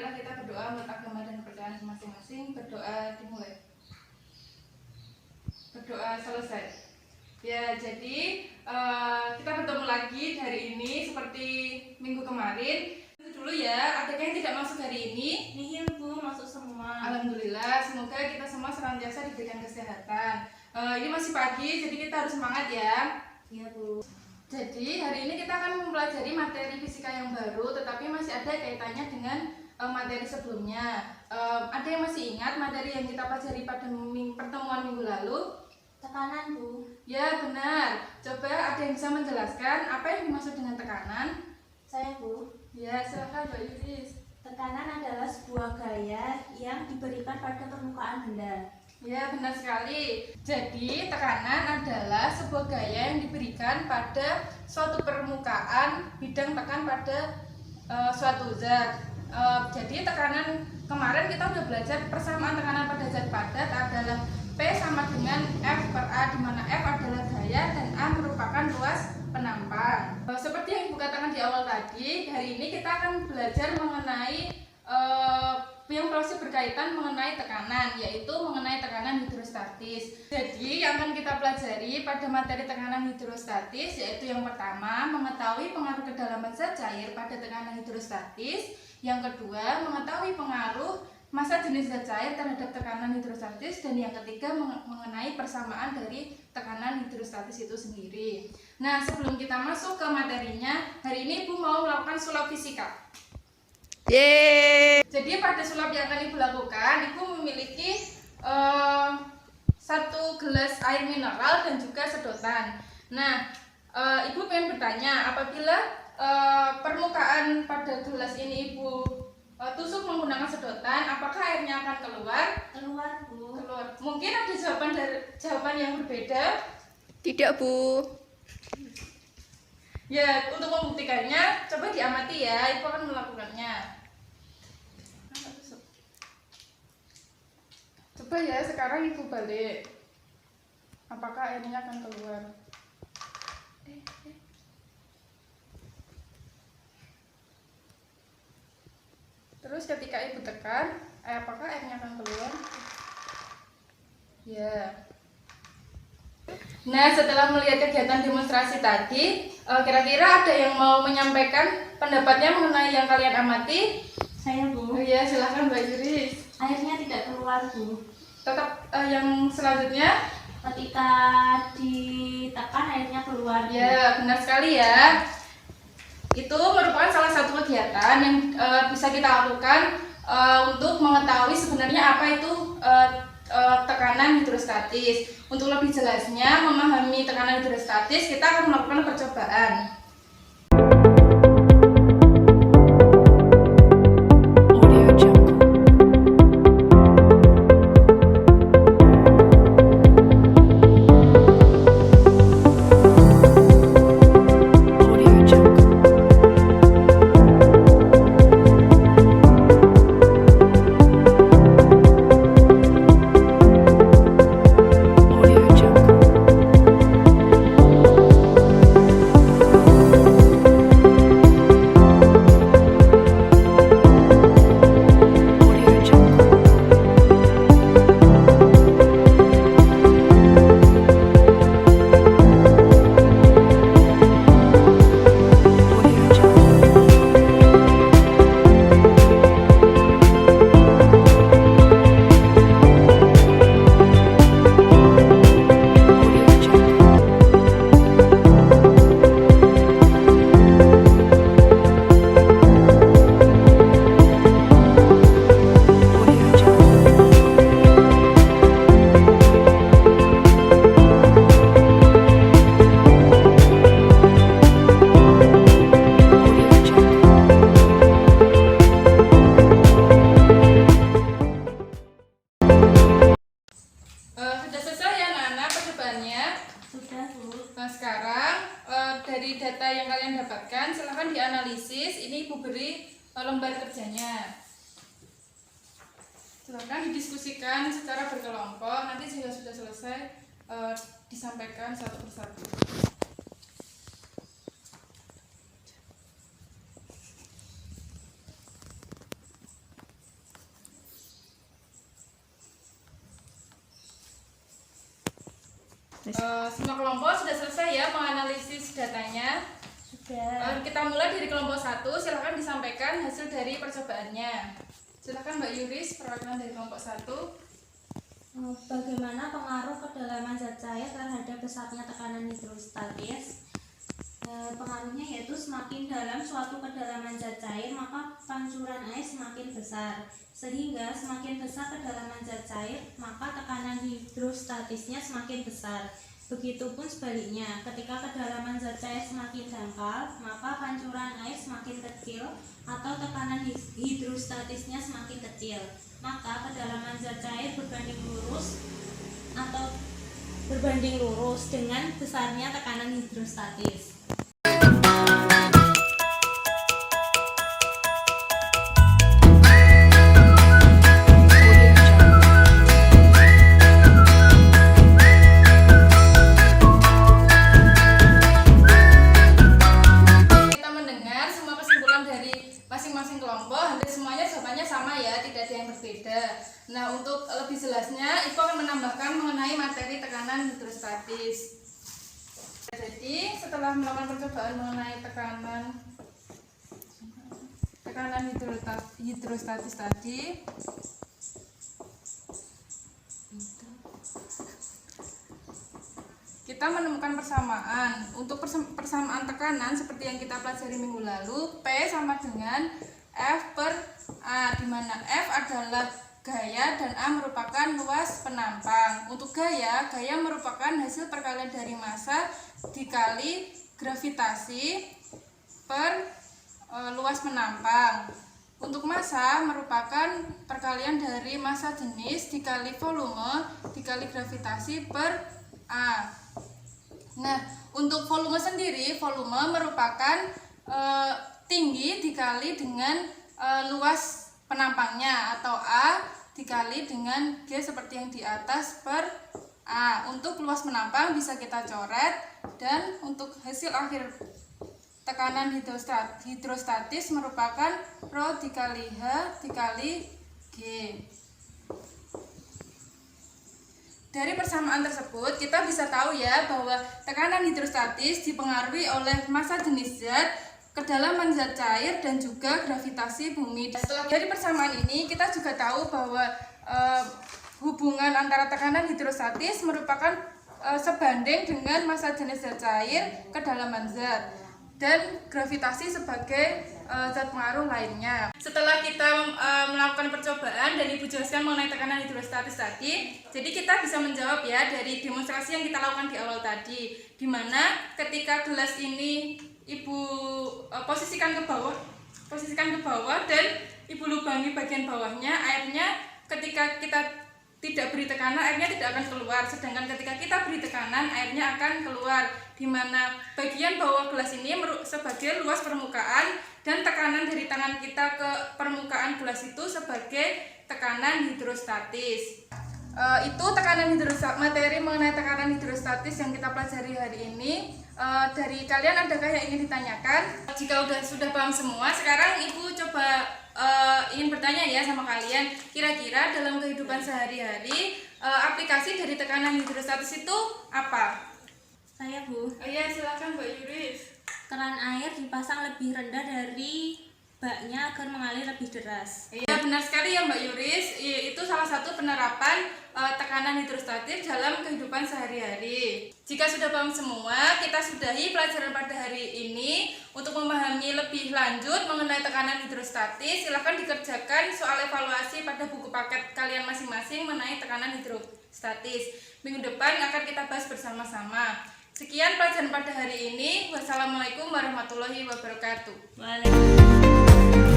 marilah kita berdoa menurut agama dan kepercayaan masing-masing. Berdoa dimulai. Berdoa selesai. Ya, jadi kita bertemu lagi hari ini seperti minggu kemarin. Itu dulu ya, adakah yang tidak masuk hari ini? Nihil Bu, masuk semua. Alhamdulillah, semoga kita semua senantiasa diberikan kesehatan. Ini masih pagi, jadi kita harus semangat ya. Iya Bu. Jadi hari ini kita akan mempelajari materi fisika yang baru, tetapi masih ada kaitannya dengan materi sebelumnya. Ada yang masih ingat materi yang kita pelajari pada pertemuan minggu lalu? Tekanan Bu. Ya benar. Coba ada yang bisa menjelaskan apa yang dimaksud dengan tekanan? Saya Bu. Ya silakan Mbak Yuris. Tekanan adalah sebuah gaya yang diberikan pada permukaan benda. Ya benar sekali. Jadi tekanan adalah sebuah gaya yang diberikan pada suatu permukaan bidang tekan pada suatu zat. Jadi tekanan kemarin kita sudah belajar persamaan tekanan pada zat padat adalah P sama dengan F per A, di mana F adalah gaya dan A merupakan ruas penampang. Seperti yang Ibu katakan di awal tadi, hari ini kita akan belajar mengenai yang masih berkaitan mengenai tekanan, yaitu mengenai tekanan hidrostatis. Jadi yang akan kita pelajari pada materi tekanan hidrostatis yaitu yang pertama, mengetahui pengaruh kedalaman zat cair pada tekanan hidrostatis. Yang kedua, mengetahui pengaruh massa jenis zat cair terhadap tekanan hidrostatis. Dan yang ketiga, mengenai persamaan dari tekanan hidrostatis itu sendiri. Nah, sebelum kita masuk ke materinya, hari ini Ibu mau melakukan sulap fisika. Yeay. Jadi pada sulap yang akan Ibu lakukan, Ibu memiliki satu gelas air mineral dan juga sedotan. Nah, Ibu pengen bertanya, apabila permukaan pada gelas ini Ibu tusuk menggunakan sedotan, apakah airnya akan keluar? Keluar Bu. Keluar. Mungkin ada jawaban yang berbeda? Tidak Bu. Ya, untuk membuktikannya, coba diamati ya, Ibu akan melakukannya. Coba ya, sekarang Ibu balik. Apakah airnya akan keluar? Terus ketika Ibu tekan, apakah airnya akan keluar? Ya. Nah, setelah melihat kegiatan demonstrasi tadi, kira-kira ada yang mau menyampaikan pendapatnya mengenai yang kalian amati? Saya Bu. Oh iya, silahkan Mbak Yuris. Airnya tidak keluar Bu. Tetap yang selanjutnya? Ketika ditekan airnya keluar Bu. Ya, benar sekali ya. Itu merupakan salah satu kegiatan yang bisa kita lakukan untuk mengetahui sebenarnya apa itu tekanan hidrostatis. Untuk lebih jelasnya memahami tekanan hidrostatis, kita akan melakukan percobaan. Dari data yang kalian dapatkan, silahkan dianalisis. Ini Ibu beri lembar kerjanya. Silahkan didiskusikan secara berkelompok. Nanti jika sudah selesai, disampaikan satu persatu. Semua kelompok sudah selesai ya menganalisis datanya. Sudah. Kita mulai dari kelompok 1. Silakan disampaikan hasil dari percobaannya. Silakan Mbak Yuris, perwakilan dari kelompok 1. Bagaimana pengaruh kedalaman zat cair terhadap besarnya tekanan hidrostatis? Pengaruhnya yaitu semakin dalam suatu kedalaman zat cair maka pancuran air semakin besar, sehingga semakin besar kedalaman zat cair maka tekanan hidrostatisnya semakin besar. Begitupun sebaliknya, ketika kedalaman zat cair semakin dangkal maka pancuran air semakin kecil atau tekanan hidrostatisnya semakin kecil, maka kedalaman zat cair berbanding lurus dengan besarnya tekanan hidrostatis. Kita mendengar semua kesimpulan dari masing-masing kelompok, hampir semuanya jawabannya sama ya, tidak ada yang berbeda. Nah, untuk lebih jelasnya, Ibu akan menambahkan mengenai materi tekanan hidrostatis. Jadi, setelah melakukan percobaan mengenai tekanan hidrostatis tadi, kita menemukan persamaan. Untuk persamaan tekanan seperti yang kita pelajari minggu lalu, P sama dengan F per A, di mana F adalah gaya dan A merupakan luas penampang. Untuk gaya merupakan hasil perkalian dari massa dikali gravitasi per luas penampang. Untuk massa merupakan perkalian dari massa jenis dikali volume dikali gravitasi per A. Nah, untuk volume sendiri, volume merupakan tinggi dikali dengan luas penampangnya, atau A dikali dengan G seperti yang di atas per A. Untuk luas penampang bisa kita coret, dan untuk hasil akhir tekanan hidrostatis merupakan Rho dikali H dikali G. Dari persamaan tersebut kita bisa tahu ya bahwa tekanan hidrostatis dipengaruhi oleh massa jenis zat, kedalaman zat cair, dan juga gravitasi bumi. Setelah dari persamaan ini kita juga tahu bahwa hubungan antara tekanan hidrostatis merupakan sebanding dengan massa jenis zat cair, kedalaman zat, dan gravitasi sebagai zat pengaruh lainnya. Setelah kita melakukan percobaan dan Ibu jelaskan mengenai tekanan hidrostatis tadi, jadi kita bisa menjawab ya dari demonstrasi yang kita lakukan di awal tadi, dimana ketika gelas ini Ibu posisikan ke bawah dan Ibu lubangi bagian bawahnya, airnya ketika kita tidak beri tekanan airnya tidak akan keluar, sedangkan ketika kita beri tekanan airnya akan keluar, di mana bagian bawah gelas ini sebagai luas permukaan dan tekanan dari tangan kita ke permukaan gelas itu sebagai tekanan hidrostatis. Itu materi mengenai tekanan hidrostatis yang kita pelajari hari ini. Dari kalian adakah yang ingin ditanyakan? Jika sudah paham semua, sekarang Ibu coba ingin bertanya ya sama kalian, kira-kira dalam kehidupan sehari-hari aplikasi dari tekanan hidrostatis itu apa? Saya, Bu. Iya, silakan Mbak Yuris. Keran air dipasang lebih rendah dari baknya agar mengalir lebih deras. Iya, benar sekali ya Mbak Yuris. Itu salah satu penerapan tekanan hidrostatis dalam kehidupan sehari-hari. Jika sudah paham semua, kita sudahi pelajaran pada hari ini. Untuk memahami lebih lanjut mengenai tekanan hidrostatis, silakan dikerjakan soal evaluasi pada buku paket kalian masing-masing mengenai tekanan hidrostatis. Minggu depan akan kita bahas bersama-sama. Sekian pelajaran pada hari ini. Wassalamualaikum warahmatullahi wabarakatuh. Waalaikumsalam.